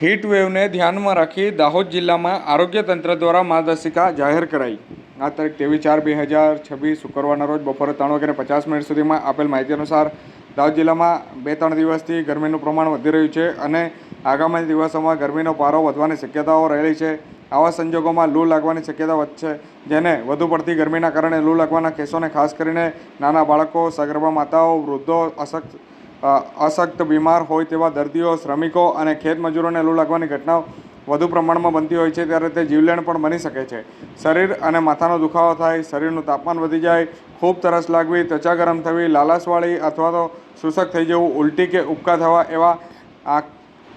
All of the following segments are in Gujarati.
હીટ વેવને ધ્યાનમાં રાખી દાહોદ જિલ્લામાં આરોગ્ય તંત્ર દ્વારા માર્ગદર્શિકા જાહેર કરાઈ। આ તારીખ 23/4/2026 શુક્રવારના રોજ બપોરે 3:50 સુધીમાં આપેલ માહિતી અનુસાર દાહોદ જિલ્લામાં 2-3 દિવસથી ગરમીનું પ્રમાણ વધી રહ્યું છે અને આગામી દિવસોમાં ગરમીનો પારો વધવાની શક્યતાઓ રહેલી છે। આવા સંજોગોમાં લૂ લાગવાની શક્યતા વધશે, જેને વધુ પડતી ગરમીના કારણે લૂ લાગવાના કેસોને ખાસ કરીને નાના બાળકો, સગર્ભા માતાઓ, વૃદ્ધો, અશક્ત બીમાર હોય તેવા દર્દીઓ, શ્રમિકો અને ખેતમજૂરોને લૂ લાગવાની ઘટનાઓ વધુ પ્રમાણમાં બનતી હોય છે, ત્યારે તે જીવલેણ પણ બની શકે છે। શરીર અને માથાનો દુખાવો થાય, શરીરનું તાપમાન વધી જાય, ખૂબ તરસ લાગવી, ત્વચા ગરમ થવી, લાલાશવાળી અથવા તો શુષ્ક થઈ જવું, ઉલટી કે ઉબકા થવા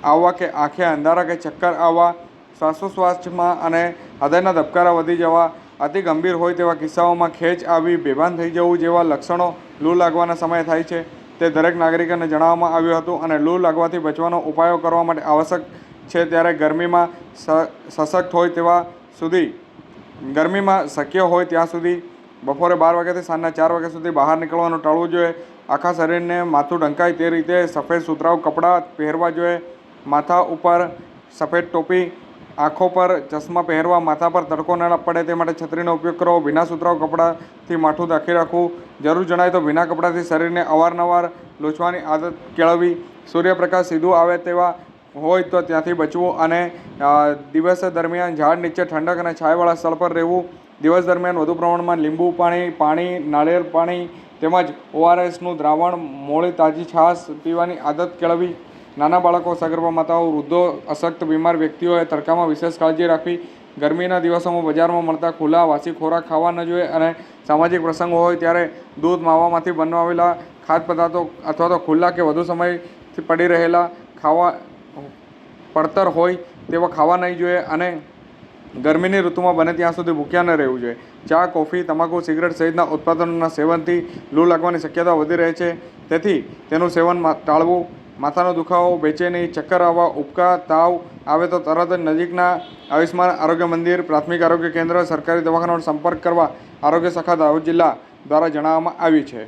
આવવા કે આંખે અંધારા કે ચક્કર આવવા, શ્વાસોશ્વાસમાં અને હૃદયના ધબકારા વધી જવા, અતિ ગંભીર હોય તેવા કિસ્સાઓમાં ખેંચ આવી, બેભાન થઈ જવું જેવા લક્ષણો લૂ લાગવાના સમયે થાય છે, તે દરેક નાગરિકોને જણાવવામાં આવ્યું હતું અને લૂ લાગવાથી બચવાનો ઉપાયો કરવા માટે આવશ્યક છે। ત્યારે ગરમીમાં શક્ય હોય ત્યાં સુધી બપોરે 12 વાગ્યાથી સાંજના 4 વાગ્યા સુધી બહાર નીકળવાનું ટાળવું જોઈએ। આખા શરીરને માથું ઢંકાય તે રીતે સફેદ સુતરાઉ કપડાં પહેરવા જોઈએ। માથા ઉપર સફેદ ટોપી, આંખો પર ચશ્મા પહેરવા, માથા પર તડકો ન પડે તે માટે છત્રીનો ઉપયોગ કરવો, ભીના સુતરાઉ કપડાથી માથું ઢાંકી રાખવું, જરૂર જણાય તો ભીના કપડાથી શરીરને અવારનવાર લૂછવાની આદત કેળવવી, સૂર્યપ્રકાશ સીધું આવે તેવા હોય તો ત્યાંથી બચવું અને દિવસ દરમિયાન ઝાડ નીચે ઠંડક અને છાયાવાળા સ્થળ પર રહેવું। દિવસ દરમિયાન વધુ પ્રમાણમાં લીંબુ પાણી, નાળિયેર પાણી તેમજ ORSનું દ્રાવણ, મોળી તાજી છાશ પીવાની આદત કેળવવી। નાના બાળકો, સગર્ભા માતાઓ, વૃદ્ધો, અશક્ત બીમાર વ્યક્તિઓએ તડકામાં વિશેષ કાળજી રાખવી। ગરમીના દિવસોમાં બજારમાં મળતા ખુલ્લા વાસી ખોરાક ખાવા ન જોઈએ અને સામાજિક પ્રસંગો હોય ત્યારે દૂધ, માવામાંથી બનાવેલા ખાદ્ય પદાર્થો અથવા તો ખુલ્લા કે વધુ સમયથી પડી રહેલા પડતર હોય તેવા ખાવા નહીં જોઈએ અને ગરમીની ઋતુમાં બને ત્યાં સુધી ભૂખ્યા ન રહેવું જોઈએ। ચા, કોફી, તમાકુ, સિગરેટ સહિતના ઉત્પાદનોના સેવનથી લૂ લાગવાની શક્યતા વધી રહે છે, તેથી તેનું સેવન ટાળવું। માથાનો દુખાવો, બેચેની, ચક્કર આવવા, ઉબકા, તાવ આવે તો તરત જ નજીકના આયુષ્માન આરોગ્ય મંદિર, પ્રાથમિક આરોગ્ય કેન્દ્ર, સરકારી દવાખાનાનો સંપર્ક કરવા આરોગ્ય શાખા દાહોદ જિલ્લા દ્વારા જણાવવામાં આવ્યું છે।